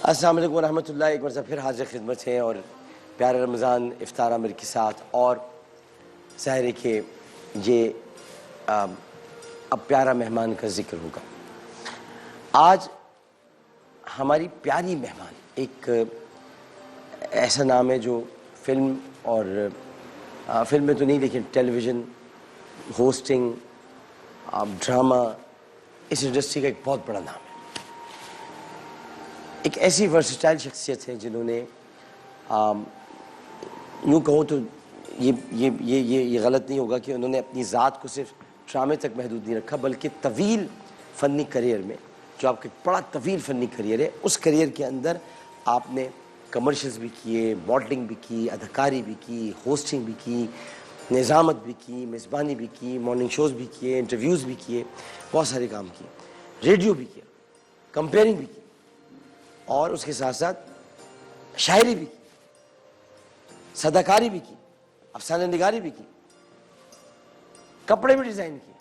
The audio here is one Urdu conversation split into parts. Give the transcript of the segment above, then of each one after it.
السلام علیکم ورحمۃ اللہ. ایک مرتبہ پھر حاضر خدمت ہیں اور پیارے رمضان افطار عامر کے ساتھ. اور ظاہر ہے کہ یہ اب پیارا مہمان کا ذکر ہوگا. آج ہماری پیاری مہمان ایک ایسا نام ہے جو فلم اور فلم میں تو نہیں لیکن ٹیلی ویژن ہوسٹنگ ڈرامہ اس انڈسٹری کا ایک بہت بڑا نام ہے. ایک ایسی ورسٹائل شخصیت ہے جنہوں نے یوں کہوں تو یہ غلط نہیں ہوگا کہ انہوں نے اپنی ذات کو صرف ڈرامے تک محدود نہیں رکھا بلکہ طویل فنی کریئر میں جو آپ کے بڑا طویل فنی کریئر ہے اس کریئر کے اندر آپ نے کمرشلز بھی کیے, ماڈلنگ بھی کی, اداکاری بھی کی, ہوسٹنگ بھی کی, نظامت بھی کی, میزبانی بھی کی, مارننگ شوز بھی کیے, انٹرویوز بھی کیے, بہت سارے کام کیے, ریڈیو بھی کیا, کمپیئرنگ بھی کی اور اس کے ساتھ ساتھ شاعری بھی کی, صداکاری بھی کی, افسانہ نگاری بھی کی, کپڑے بھی ڈیزائن کیے.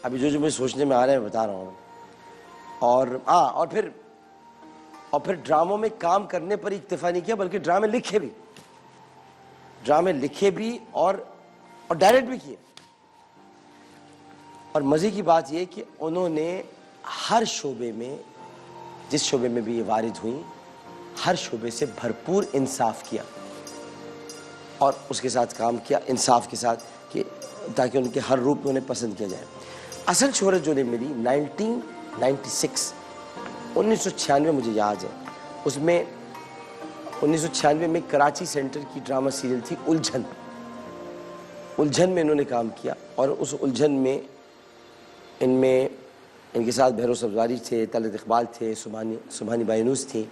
ابھی جو مجھے سوچنے میں آ رہے ہیں بتا رہا ہوں. اور پھر ڈراموں میں کام کرنے پر اکتفا نہیں کیا بلکہ ڈرامے لکھے بھی اور ڈائریکٹ بھی کیے. اور مزے کی بات یہ کہ انہوں نے ہر شعبے میں جس شعبے میں بھی یہ وارد ہوئیں ہر شعبے سے بھرپور انصاف کیا اور اس کے ساتھ کام کیا انصاف کے ساتھ کہ تاکہ ان کے ہر روپ میں انہیں پسند کیا جائے. اصل شہرت جو انہیں ملی 1996 مجھے یاد ہے. اس میں 1996 میں کراچی سینٹر کی ڈرامہ سیریل تھی الجھن میں انہوں نے کام کیا اور اس الجھن میں ان کے ساتھ بہروز سبزواری تھے, طلعت اقبال تھے, سبحانی بائنوس تھے,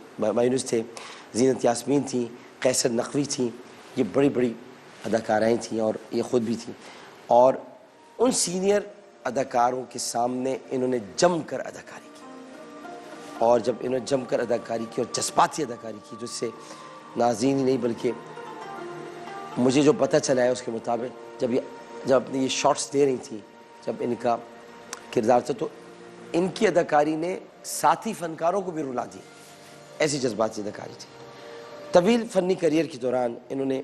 زینت یاسمین تھیں, قیصر نقوی تھیں. یہ بڑی بڑی اداکارائیں تھیں اور یہ خود بھی تھیں. اور ان سینئر اداکاروں کے سامنے انہوں نے جم کر اداکاری کی اور جب انہوں نے جم کر اداکاری کی اور جذباتی اداکاری کی جس سے ناظرین ہی نہیں بلکہ مجھے جو پتہ چلا ہے اس کے مطابق جب اپنے یہ شارٹس دے رہی تھیں جب ان کا کردار تھا تو ان کی اداکاری نے ساتھی فنکاروں کو بھی رلا دی. ایسی جذباتی اداکاری تھی. طویل فنی کریئر کے دوران انہوں نے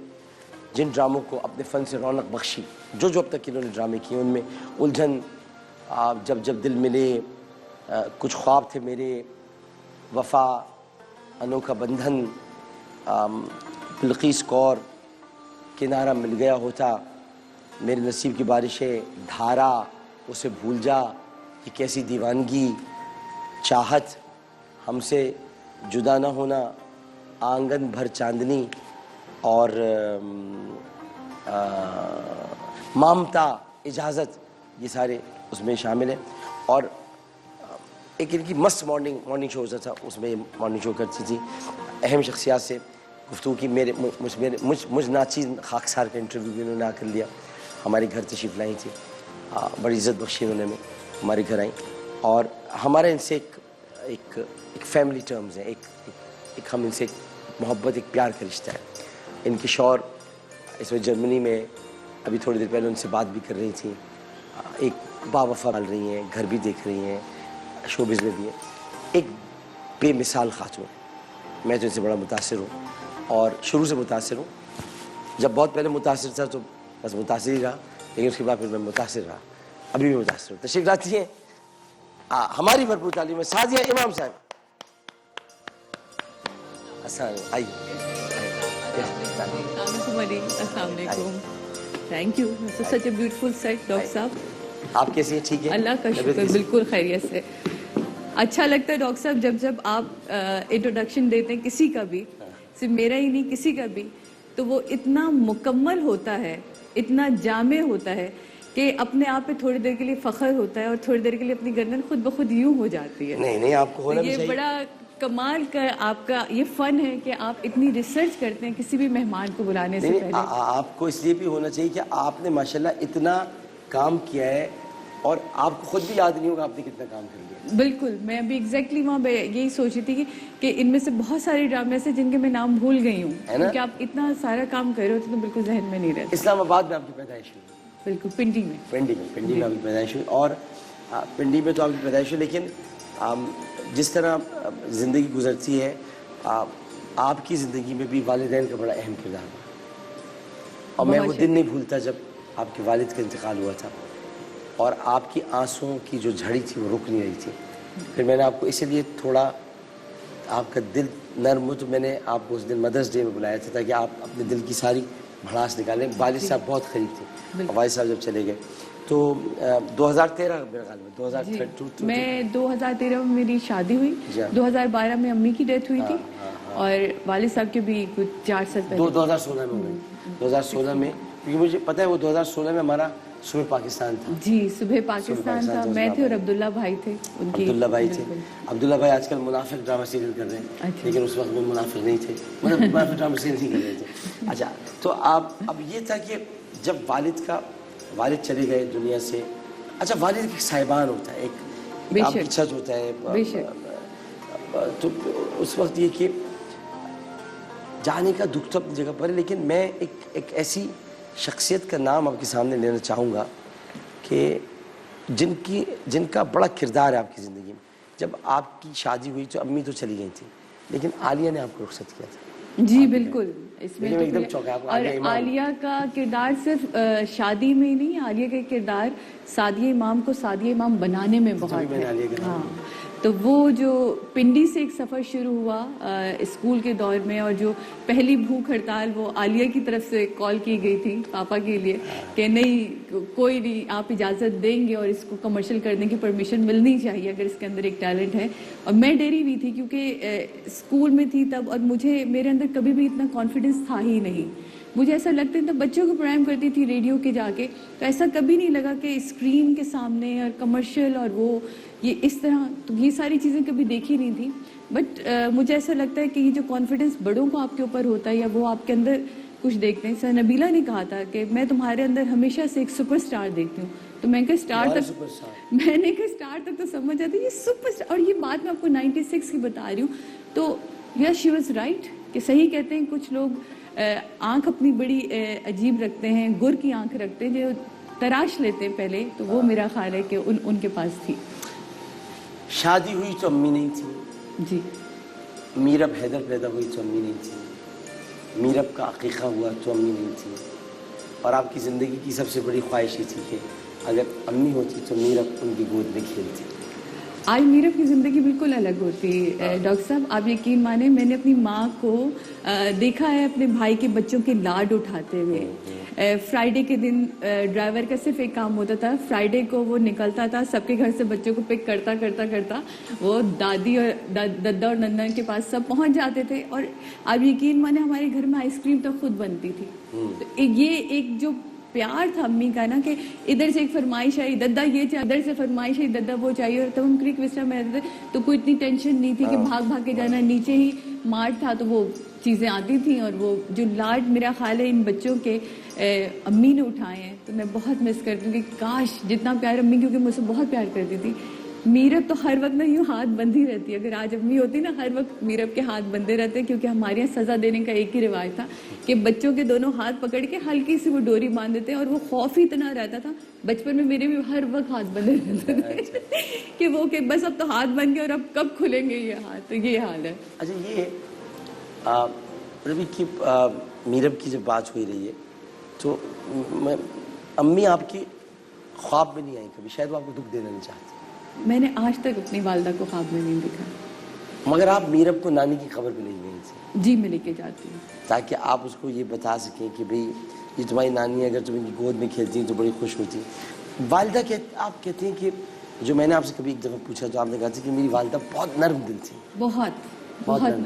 جن ڈراموں کو اپنے فن سے رونق بخشی جو اب تک انہوں نے ڈرامے کیے ان میں الجھن, جب دل ملے, کچھ خواب تھے میرے, وفا, انوکھا بندھن, بلقیس کور, کنارہ مل گیا ہوتا, میرے نصیب کی بارشیں, دھارا, اسے بھول جا, یہ کیسی دیوانگی, چاہت, ہم سے جدا نہ ہونا, آنگن بھر چاندنی اور مامتا, اجازت, یہ سارے اس میں شامل ہیں. اور ایک ان کی مست مارننگ شوز تھا اس میں مارننگ شو کرتی تھی. اہم شخصیات سے گفتگو کی. مجھ ناچیز خاکسار کا انٹرویو بھی انہوں نے آ کر لیا. ہمارے گھر تشریف لائی تھی, بڑی عزت بخشی انہوں نے ہمارے گھر آئیں اور ہمارا ان سے ایک فیملی ٹرمز ہیں, ایک ہم ان سے محبت ایک پیار کا رشتہ ہے. ان کے شوہر اس وقت جرمنی میں, ابھی تھوڑی دیر پہلے ان سے بات بھی کر رہی تھیں. ایک باوفا پال رہی ہیں, گھر بھی دیکھ رہی ہیں, شوبز میں بھی ہیں. ایک بے مثال خاتون ہے. میں تو ان سے بڑا متاثر ہوں اور شروع سے متاثر ہوں. جب بہت پہلے متاثر تھا تو بس متاثر ہی رہا لیکن اس کے بعد پھر میں متاثر رہا, ابھی بھی متاثر ہوں. تشریف لاتی ہیں ہماری بھرپور تعلیم میں سعدیہ امام صاحب. السلام علیکم. Thank you. Such a beautiful set doctor صاحب. آپ کیسی ہیں؟ ٹھیک ہے, اللہ کا شکر, بالکل خیریت سے. اچھا لگتا ہے ڈاکٹر صاحب جب آپ انٹروڈکشن دیتے ہیں کسی کا بھی, صرف میرا ہی نہیں کسی کا بھی, تو وہ اتنا مکمل ہوتا ہے, اتنا جامع ہوتا ہے کہ اپنے آپ پہ تھوڑی دیر کے لیے فخر ہوتا ہے اور تھوڑی دیر کے لیے اپنی گردن خود بخود یوں ہو جاتی ہے. نہیں آپ کو ہونا بھی چاہیے. یہ بڑا کمال کا آپ کا یہ فن ہے کہ آپ اتنی ریسرچ کرتے ہیں کسی بھی مہمان کو بلانے سے پہلے. آپ کو اس لیے بھی ہونا چاہیے کہ آپ نے ماشاءاللہ اتنا کام کیا ہے اور آپ کو خود بھی یاد نہیں ہوگا آپ نے کتنا کام کر لیا. بالکل, میں ابھی ایگزیکٹلی وہاں پہ یہی سوچ رہی تھی کہ ان میں سے بہت سارے ڈرامے ایسے جن کے میں نام بھول گئی ہوں کیونکہ آپ اتنا سارا کام کر رہے ہوتے تو بالکل ذہن میں نہیں رہتا. اسلام آباد میں آپ کی پیدائش ہوئی؟ بالکل, پنڈی میں آپ کی پیدائش ہوئی. اور پنڈی میں تو آپ کی پیدائش ہوئی لیکن جس طرح زندگی گزرتی ہے آپ کی زندگی میں بھی والدین کا بڑا اہم کردار ہے، اور میں وہ دن نہیں بھولتا جب آپ کے والد کا انتقال ہوا تھا اور آپ کی آنسوؤں کی جو جھڑی تھی وہ رک نہیں رہی تھی. پھر میں نے آپ کو اسی لیے تھوڑا آپ کا دل نرم ہو تو میں نے آپ کو اس دن مدرس ڈے میں بلایا تھا تاکہ آپ اپنے دل کی ساری بھڑاس نکالیں. والد صاحب بہت قریب تھے، والد صاحب جب چلے گئے تو 2013 میرے خیال میں 2013 میں 2013 میں میری شادی ہوئی، 2012 میں امی کی ڈیتھ ہوئی تھی اور والد صاحب کے بھی کچھ 4 سال پہلے 2016 میں ہو گئی. 2016 میں کیونکہ مجھے پتہ ہے وہ 2016 میں ہمارا صبح پاکستان تھا. جی صبح پاکستان تھا، میں تھی اور عبداللہ بھائی تھے. عبداللہ بھائی تھے. عبداللہ بھائی آج کل منافق ڈرامہ سیریل کر رہے ہیں لیکن اس وقت میں منافق نہیں تھے، مطلب منافق ڈرامہ سیریل نہیں کر رہے تھے. اچھا تو آپ اب یہ تھا کہ جب والد چلے گئے دنیا سے، اچھا والد ایک صاحبان ہوتا ہے، ایک آپ کی چھت ہوتا ہے، تو اس وقت یہ کہ جانے کا دکھ تو اپنی جگہ پر ہے، لیکن میں ایک ایسی شخصیت کا نام آپ کے سامنے لینا چاہوں گا کہ جن کا بڑا کردار ہے آپ کی زندگی میں. جب آپ کی شادی ہوئی تو امی تو چلی گئی تھیں لیکن عالیہ نے آپ کو رخصت کیا تھا. جی بالکل، اس میں ایک دم چوکا. اور عالیہ کا کردار صرف شادی میں ہی نہیں، عالیہ کا کردار سعدیہ امام کو سعدیہ امام بنانے میں بہت ہے. ہاں تو وہ جو پنڈی سے ایک سفر شروع ہوا اسکول کے دور میں، اور جو پہلی بھوک ہڑتال وہ عالیہ کی طرف سے کال کی گئی تھی پاپا کے لیے کہ نہیں کوئی نہیں، آپ اجازت دیں گے اور اس کو کمرشل کرنے کی پرمیشن ملنی چاہیے اگر اس کے اندر ایک ٹیلنٹ ہے. اور میں ڈری ہوئی تھی کیونکہ اسکول میں تھی تب، اور میرے اندر کبھی بھی اتنا کانفیڈنس تھا ہی نہیں. مجھے ایسا لگتا تھا بچوں کو پروگرام کرتی تھی ریڈیو کے جا کے، تو ایسا کبھی نہیں لگا کہ اسکرین کے سامنے اور کمرشل اور وہ یہ اس طرح، تو یہ ساری چیزیں کبھی دیکھی نہیں تھی. بٹ مجھے ایسا لگتا ہے کہ یہ جو کانفیڈنس بڑوں کو آپ کے اوپر ہوتا ہے یا وہ آپ کے اندر کچھ دیکھتے ہیں. سر نبیلہ نے کہا تھا کہ میں تمہارے اندر ہمیشہ سے ایک سپر اسٹار دیکھتی ہوں. تو میں نے کہا اسٹار تک تو سمجھ آتی یہ سپر اسٹار. اور یہ بات میں آپ کو 96 کی بتا رہی ہوں. تو یس شی واز رائٹ کہ صحیح کہتے ہیں کچھ لوگ آنکھ اپنی بڑی عجیب رکھتے ہیں، گر کی آنکھ رکھتے ہیں جو تراش لیتے ہیں پہلے، تو وہ میرا خیال ہے کہ ان کے پاس تھی. شادی ہوئی تو امی نہیں تھی جی. میرب حیدر پیدا ہوئی تو امی نہیں تھی. میرب کا عقیقہ ہوا تو امی نہیں تھی. اور آپ کی زندگی کی سب سے بڑی خواہش یہ تھی کہ اگر امی ہوتی تو میرب ان کی گود میں کھیلتی. آج میرب کی زندگی بالکل الگ ہوتی ہے ڈاکٹر صاحب. آپ یقین مانیں میں نے اپنی ماں کو دیکھا ہے اپنے بھائی کے بچوں کے لاڈ اٹھاتے ہوئے. فرائیڈے کے دن ڈرائیور کا صرف ایک کام ہوتا تھا، فرائیڈے کو وہ نکلتا تھا سب کے گھر سے بچوں کو پک کرتا وہ دادی اور دادا اور ننا کے پاس سب پہنچ جاتے تھے. اور آپ یقین مانیں ہمارے گھر میں آئس کریم تک خود بنتی تھی. تو یہ ایک جو پیار تھا امی کا نا کہ ادھر سے ایک فرمائش آئی دادا یہ چاہیے، ادھر سے فرمائش آئی دادا وہ چاہیے. اور تب ہم کرک وسٹا میں رہتے تھے تو کوئی اتنی ٹینشن نہیں تھی کہ بھاگ کے جانا، نیچے ہی مارٹ تھا تو وہ چیزیں آتی تھیں. اور وہ جو لاڈ میرا خیال ہے ان بچوں کے امی نے اٹھائے ہیں تو میں بہت مس کرتی ہوں کہ کاش جتنا پیار امی، کیونکہ مجھ سے بہت پیار کرتی تھی. میرب تو ہر وقت نا یوں ہاتھ بندھی رہتی ہے. اگر آج امی ہوتی نا ہر وقت میرب کے ہاتھ بندھے رہتے، کیونکہ ہمارے یہاں سزا دینے کا ایک ہی رواج تھا کہ بچوں کے دونوں ہاتھ پکڑ کے ہلکی سی وہ ڈوری باندھ دیتے ہیں. اور وہ خوف ہی اتنا رہتا تھا بچپن میں، میرے بھی ہر وقت ہاتھ بندھے رہتے تھے کہ وہ کہ بس اب تو ہاتھ بن گئے اور اب کب کھلیں گے یہ ہاتھ. تو یہ حال ہے. اچھا یہ ربی کی میرب کی جب بات ہوئی رہی ہے تو امی آپ کی خواب میں نہیں آئی کبھی؟ شاید وہ آپ کو دکھ دینا نہیں چاہتی. میں نے آج تک اپنی والدہ کو خواب میں نہیں دیکھا. مگر آپ میرب کو نانی کی خبر پہ لے گئی تھی. جی میں لے کے جاتی ہوں تاکہ آپ اس کو یہ بتا سکیں کہ بھئی یہ تمہاری نانی ہے، اگر تم ان کی گود میں کھیلتی ہیں تو بڑی خوش ہوتی. والدہ آپ کہتے ہیں کہ جو میں نے آپ سے کبھی ایک دفعہ پوچھا تو آپ نے کہا تھا کہ میری والدہ بہت نرم دل تھی. بہت نرم.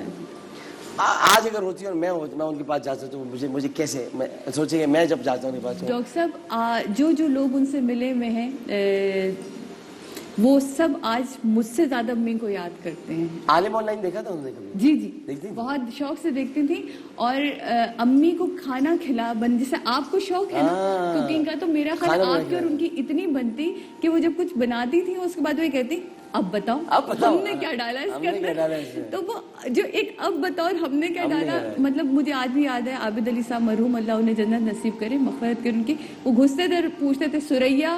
آج اگر ہوتی اور میں ان کے پاس جاتا تو مجھے کیسے سوچیں کہ میں جب جاتا ہوں ان کے پاس. ڈاکٹر صاحب جو لوگ ان سے ملے ہوئے ہیں وہ سب آج مجھ سے زیادہ امی کو یاد کرتے ہیں. عالم آن لائن دیکھا تھا انہوں نے کبھی؟ جی بہت شوق سے دیکھتی تھی. اور امی کو کھانا جیسے آپ کو شوق ہے نا کوکنگ کا، تو میرا خیال آپ کی اور ان کی اتنی بنتی کہ وہ جب کچھ بناتی تھی اس کے بعد وہ کہتی اب بتاؤ ہم نے کیا ڈالا اس کے اندر. تو وہ جو ایک اب بتاؤ اور ہم نے کیا ڈالا، مطلب مجھے آج بھی یاد ہے عابد علی صاحب مرحوم اللہ انہیں جنت نصیب کرے، مغفرت کرے ان کی، وہ گھستے تھے پوچھتے تھے سریا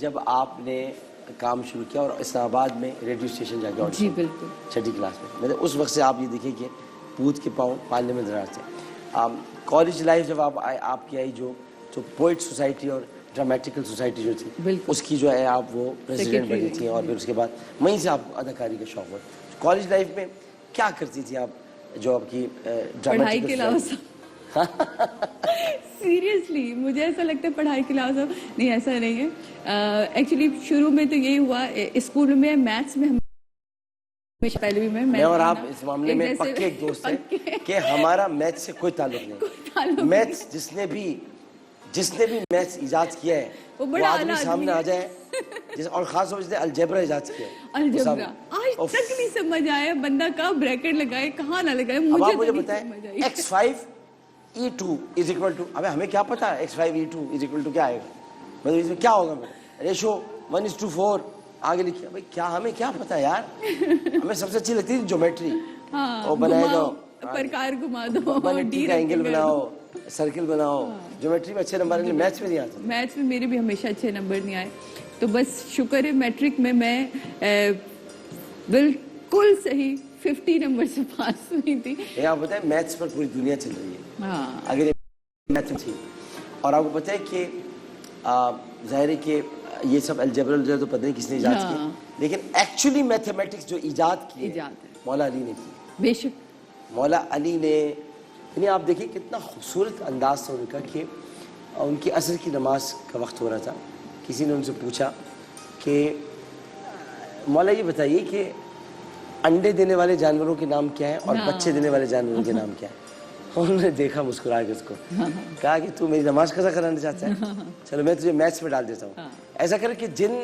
جب آپ نے کام شروع کیا اور اسلام آباد میں ریڈیو اسٹیشن جا کے آڈیشن. جی بالکل. 6ٹھی کلاس میں مطلب اس وقت سے آپ یہ دیکھیں کہ پوت کے پاؤں پالنے میں نظر آتے ہیں. کالج لائف جب آپ کی آئی جو پوئٹ سوسائٹی اور ڈرامیٹیکل سوسائٹی جو تھی اس کی جو ہے آپ وہ پریزیڈنٹ بنی تھیں اور پھر اس کے بعد وہیں سے آپ کو اداکاری کا شوق ہوا. کالج لائف میں کیا کرتی تھی آپ جو آپ کی پڑھائی کے علاوہ سیریسلی مجھے ایسا لگتا ہے پڑھائی کے علاوہ نہیں, ایسا نہیں ہے. ایکچولی شروع میں تو یہی ہوا اسکول میں میتھس میں پہلے بھی میں اور آپ اس معاملے میں پکے ایک دوست ہیں کہ ہمارا میتھ سے کوئی تعلق نہیں. میتھس جس نے بھی میتھس ایجاد کیا ہے وہ آدمی سامنے آ جائے اور خاص طور سے الجبرا ایجاد کیا ہے. الجبرا آج تک نہیں سمجھ آیا بندہ کہاں بریکٹ لگائے کہاں نہ لگائے. مجھے بتائیں x5e2 is equal to ابے ہمیں کیا پتا x5e2 is equal to کیا آئے گا مطلب اس میں کیا ہوگا ریشو 1:4 آگے لکھیا. بھائی کیا ہمیں کیا پتا یار, ہمیں سب سے اچھی لگتی ہے جیومیٹری. وہ بنائے دو پرکار گھما دو ڈی کا اینگل بناؤ سرکل بناؤ. جیومیٹری میں اچھے نمبر میتھس میں نہیں آتے. میتھس میں میرے بھی ہمیشہ اچھے نمبر نہیں آئے. تو بس شکر ہے میٹرک میں بالکل صحیح 50 نمبر سے پاس ہوئی تھی. آپ بتائیں میتھس پر پوری دنیا چل رہی ہے اگر میتھ تھی. اور آپ کو پتہ ہے کہ ظاہر ہے کہ یہ سب الجبر تو پتہ نہیں کس نے ایجاد کی, لیکن ایکچولی میتھمیٹکس جو ایجاد کی مولا علی نے کی. بے شک مولا علی نے, یعنی آپ دیکھیں کتنا خوبصورت انداز تھا ان کا کہ ان کی عصر کی نماز کا وقت ہو رہا تھا. کسی نے ان سے پوچھا کہ مولا یہ بتائیے کہ انڈے دینے والے جانوروں کے نام کیا ہیں اور بچے دینے والے جانوروں کے نام کیا ہیں. انہوں نے دیکھا مسکرا کے اس کو, کہا کہ تو میری نماز قضا کرانا چاہتا ہے, چلو میں تجھے میتھس میں ڈال دیتا ہوں. ایسا کر کہ جن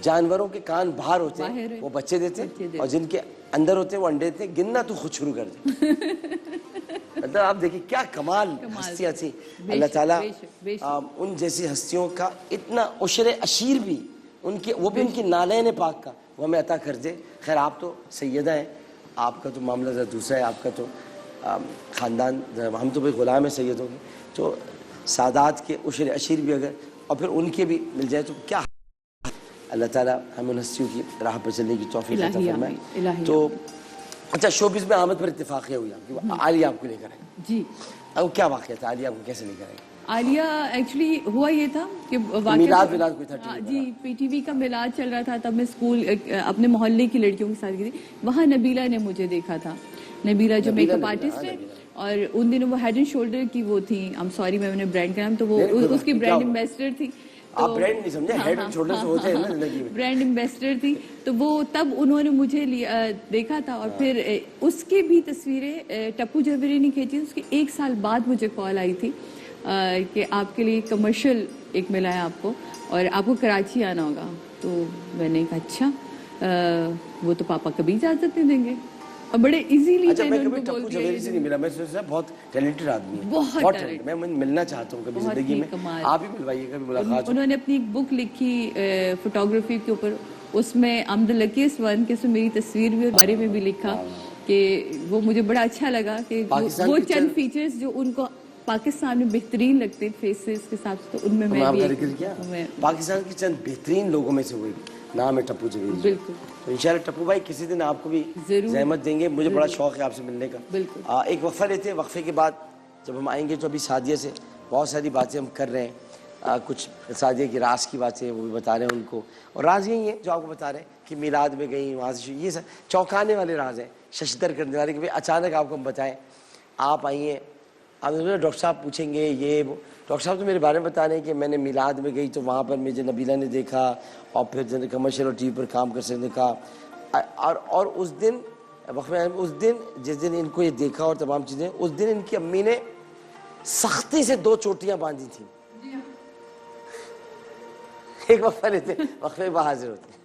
جانوروں کے کان باہر ہوتے ہیں وہ بچے دیتے اور جن کے اندر ہوتے ہیں وہ انڈے دیتے. گننا تو خود شروع کر دے. مطلب آپ دیکھیں کیا کمال ہستیاں تھیں. اللہ تعالیٰ ان جیسی ہستیوں کا اتنا عشر عشیر بھی ان کے, وہ بھی ان کی نالین پاک کا وہ ہمیں عطا کر دے. خیر آپ تو سیدہ ہیں, آپ کا تو معاملہ ذرا دوسرا ہے, آپ کا تو خاندان, ہم تو بھائی غلام ہیں سیدوں کے. تو سادات کے عشر عشیر بھی اگر اور پھر ان کے بھی مل جائے تو کیا. اللہ تعالیٰ ہم ان ہستیوں کی راہ پر چلنے کی توفیق عطا فرمائے. تو اچھا شوبز میں آمد پر اتفاقیہ ہوئی عالیہ آپ کو لے کر آئے. جی اب کیا واقعہ تھا, عالیہ آپ کو کیسے لے کر آئے؟ عالیہ ایکچولی ہوا یہ تھا کہ میلاد کوئی تھا جی پی ٹی وی کا میلاد چل رہا تھا. تب میں اسکول اپنے محلے کی لڑکیوں کے ساتھ گئی تھی. وہاں نبیلہ نے مجھے دیکا تھا. نبیلہ جو میک اپ آرٹسٹ ہے اور ان دنوں وہ ہیڈ اینڈ شولڈر کی وہ تھی, سوری میں نے برانڈ کا نام, تو وہ اس کی برانڈ ایمبیسڈر تھی. آپ برانڈ نہیں سمجھے, ہیڈ اینڈ شولڈر سے ہوتے ہیں نا زندگی میں. برانڈ ایمبیسڈر تھی. تو وہ تب انہوں نے مجھے دیکھا تھا اور پھر اس کی بھی تصویریں ٹپو جوہری نے کھینچی. اس کے 1 سال بعد مجھے کال آئی تھی کہ آپ کے لیے کمرشل ایک ملا ہے آپ کو اور آپ کو کراچی آنا ہوگا. تو میں نے کہا اچھا, وہ تو پاپا کبھی اجازت نہیں دیں گے. اور بڑے ایزیلی میں کبھی ٹپو جوہری سے نہیں ملا, میں سوچا بہت ٹیلنٹڈ آدمی ہے, بہت ٹیلنٹڈ, میں ملنا چاہتا ہوں کبھی زندگی میں, آپ ہی ملوائیے کبھی ملاقات. انہوں نے اپنی ایک بک لکھی فوٹوگرافی کے اوپر, اس میں I'm the luckiest one, کہ اس میں میری تصویر بھی اور بارے میں بھی لکھا کہ وہ مجھے بڑا اچھا لگا کہ وہ چند فیچرز جو ان کو پاکستان میں بہترین لگتے ہیں فیسز کے حساب سے, تو ان میں بھی پاکستان کی چند بہترین لوگوں میں سے ہوئی نام ہے ٹپو جوہری. بالکل. تو انشاءاللہ ٹپو بھائی کسی دن آپ کو بھی زحمت دیں گے, مجھے بڑا شوق ہے آپ سے ملنے کا. ایک وقفہ لیتے ہیں, وقفے کے بعد جب ہم آئیں گے تو ابھی سعدیہ سے بہت ساری باتیں ہم کر رہے ہیں, کچھ سعدیہ کی راز کی باتیں وہ بھی بتا رہے ہیں ان کو, اور راز یہی ہیں جو آپ کو بتا رہے ہیں کہ میلاد میں گئیں وہاں سے, یہ سب چونکانے والے راز ہیں, ششدر کرنے والے, کہ بھائی اچانک آپ کو ہم بتائیں. آپ آئیے, آپ ڈاکٹر صاحب پوچھیں گے یہ وہ, ڈاکٹر صاحب تو میرے بارے میں بتا رہے ہیں کہ میں نے میلاد میں گئی تو وہاں پر مجھے نبیلہ نے دیکھا اور پھر جو کمرشل اور ٹی وی پر کام کر سکنے کا. اور اس دن اس دن جس دن ان کو یہ دیکھا اور تمام چیزیں, اس دن ان کی امی نے سختی سے 2 چوٹیاں باندھی تھیں. ایک وقفہ لیتے, وقفے میں حاضر ہوتے ہیں.